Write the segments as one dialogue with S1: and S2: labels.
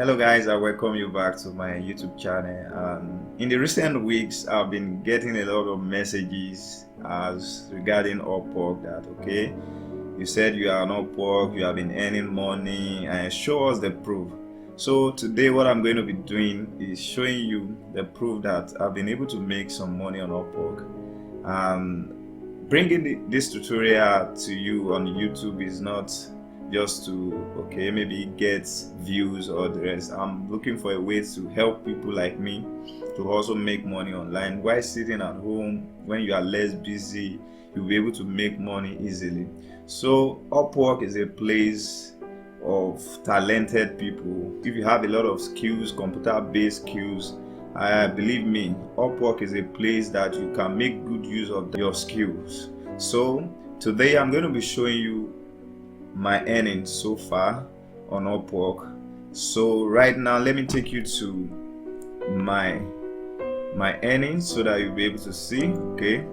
S1: Hello guys, I welcome you back to my YouTube channel. In the recent weeks, I've been getting a lot of messages as regarding Upwork that okay, you said you are on Upwork, you have been earning money, and show us the proof. So today what I'm going to be doing is showing you the proof that I've been able to make some money on Upwork. Bringing this tutorial to you on YouTube is not just to maybe get views or the rest. I'm looking for a way to help people like me to also make money online while sitting at home. When you are less busy, you'll be able to make money easily. So Upwork is a place of talented people. If you have a lot of skills, computer-based skills, believe me, Upwork is a place that you can make good use of your skills. So today I'm going to be showing you my earnings so far on Upwork. So right now let me take you to my earnings so that you'll be able to see. Okay,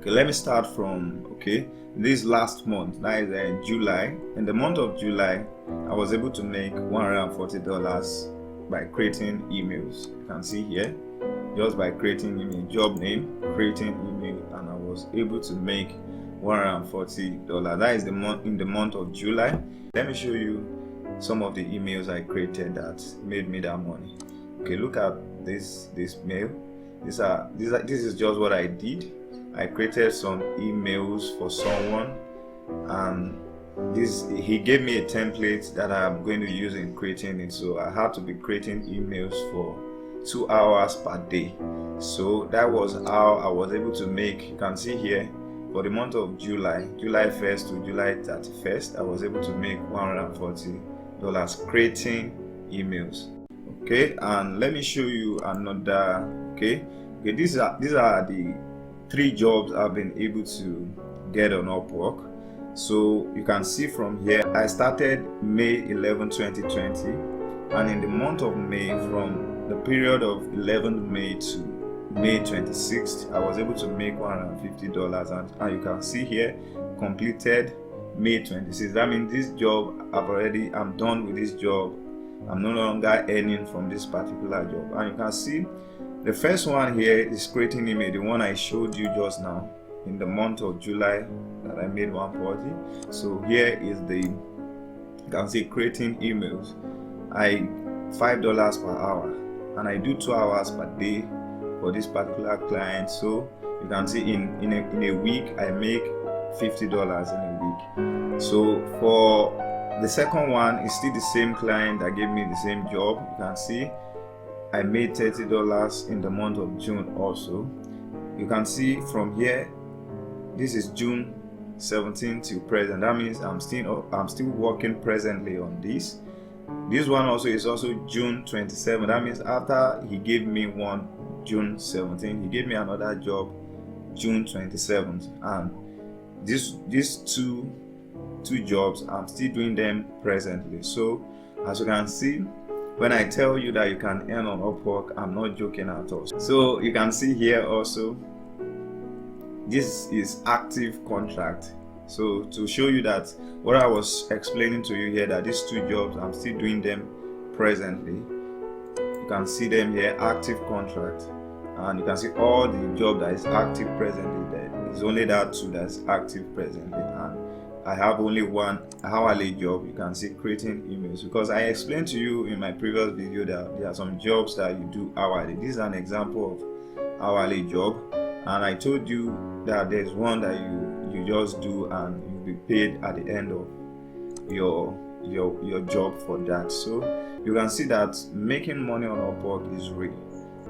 S1: let me start from this last month, that is July. In the month of July, I was able to make $140 by creating emails. You can see here, just by creating email, job name, creating email, and I was able to make $140. That is in the month of July. Let me show you some of the emails I created that made me that money. Okay, look at this mail. This is just what I did. I created some emails for someone, and he gave me a template that I'm going to use in creating it. So I had to be creating emails for 2 hours per day. So that was how I was able to make, you can see here, for the month of July 1st to July 31st, I was able to make $140 creating emails. Okay, and let me show you another. These are the 3 jobs I've been able to get on Upwork. So you can see from here, I started May 11, 2020, and in the month of May, from the period of 11th May to May 26th, I was able to make $150, and you can see here, completed May 26th. That means this job, I'm done with this job. I'm no longer earning from this particular job. And you can see the first one here is creating email, the one I showed you just now, in the month of July, that I made 140. So here is you can see creating emails. I $5 per hour, and I do 2 hours per day for this particular client. So you can see in a week I make $50 in a week. So for the second one, it's still the same client that gave me the same job. You can see I made $30 in the month of June also. You can see from here, this is June 17th to present. That means I'm still working presently on this. This one also is also June 27th. That means after he gave me one June 17th, he gave me another job June 27th, and these two jobs, I'm still doing them presently. So as you can see, when I tell you that you can earn on Upwork, I'm not joking at all. So you can see here also, this is active contract. So to show you that what I was explaining to you here, that these 2 jobs, I'm still doing them presently. You can see them here, active contract, and you can see all the job that is active presently. There is only that 2 that's active presently, and I have only one hourly job. You can see creating emails, because I explained to you in my previous video that there are some jobs that you do hourly. This is an example of hourly job, and I told you that there's one that you just do and you'll be paid at the end of your job for that. So you can see that making money on Upwork is real,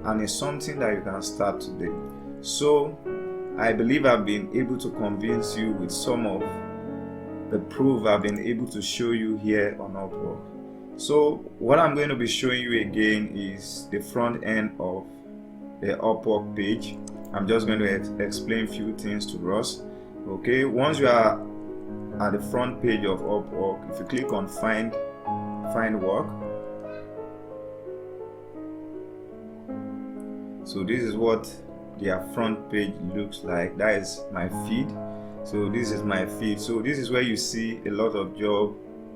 S1: and it's something that you can start today. So I believe I've been able to convince you with some of the proof I've been able to show you here on Upwork. So what I'm going to be showing you again is the front end of the Upwork page. I'm just going to explain a few things to us. Okay, once you are at the front page of Upwork, if you click on find work, so this is what their front page looks like. That is my feed. So this is my feed. So this is where you see a lot of job.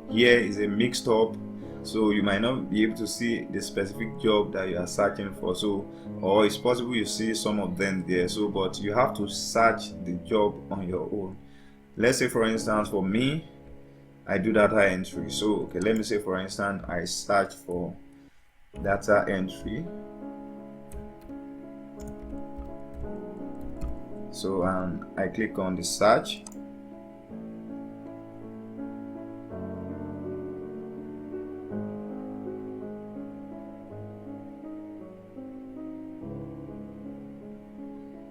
S1: Here is a mixed up so you might not be able to see the specific job that you are searching for. So, or it's possible you see some of them there. So, but you have to search the job on your own. Let's say, for instance, for me, I do data entry. So, okay, let me say, for instance, I search for data entry. So, I click on the search.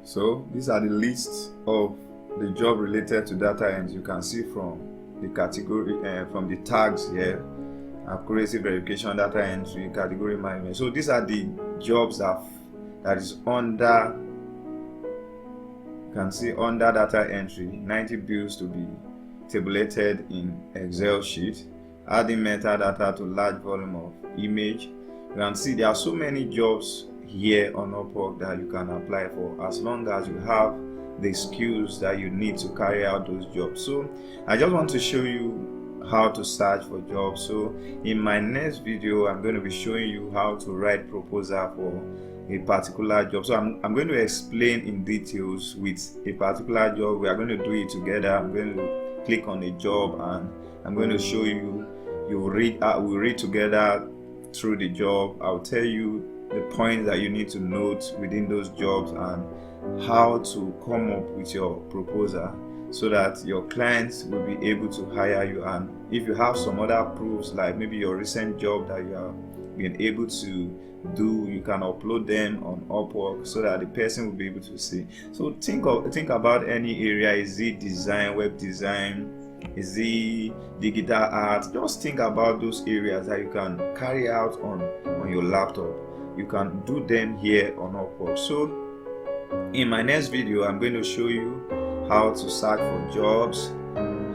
S1: So these are the lists of the job related to data entry. You can see from the category, from the tags here: accuracy verification, data entry, category management. So these are the jobs that is under. You can see under data entry, 90 bills to be tabulated in Excel sheet, adding metadata to large volume of image. You can see there are so many jobs here on Upwork that you can apply for, as long as you have the skills that you need to carry out those jobs. So I just want to show you how to search for jobs. So in my next video, I'm going to be showing you how to write proposal for a particular job. So I'm going to explain in details with a particular job. We are going to do it together. I'm going to click on a job and I'm going to show you. We'll read together through the job. I'll tell you the points that you need to note within those jobs and how to come up with your proposal so that your clients will be able to hire you. And if you have some other proofs, like maybe your recent job that you have been able to do, you can upload them on Upwork so that the person will be able to see. So think about any area. Is it design, web design? Is it digital art? Just think about those areas that you can carry out on your laptop. You can do them here on Upwork. So in my next video, I'm going to show you how to search for jobs,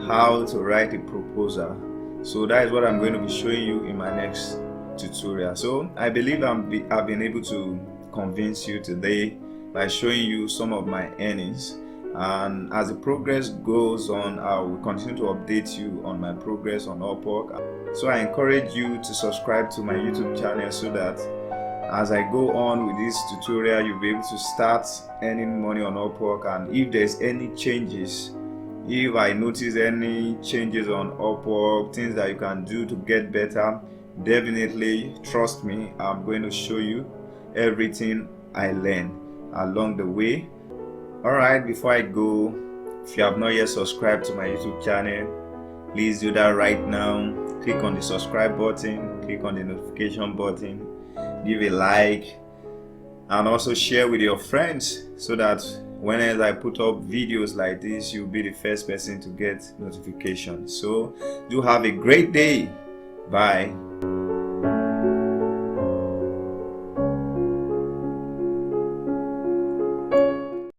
S1: how to write a proposal. So that is what I'm going to be showing you in my next tutorial. So I believe I've been able to convince you today by showing you some of my earnings. And as the progress goes on, I will continue to update you on my progress on Upwork. So I encourage you to subscribe to my YouTube channel so that as I go on with this tutorial, you'll be able to start earning money on Upwork. And if there's any changes, if I notice any changes on Upwork, things that you can do to get better, definitely trust me, I'm going to show you everything I learn along the way. Alright, before I go, if you have not yet subscribed to my YouTube channel, please do that right now. Click on the subscribe button, click on the notification button, give a like, and also share with your friends so that whenever I put up videos like this, you'll be the first person to get notifications. So do have a great day. Bye.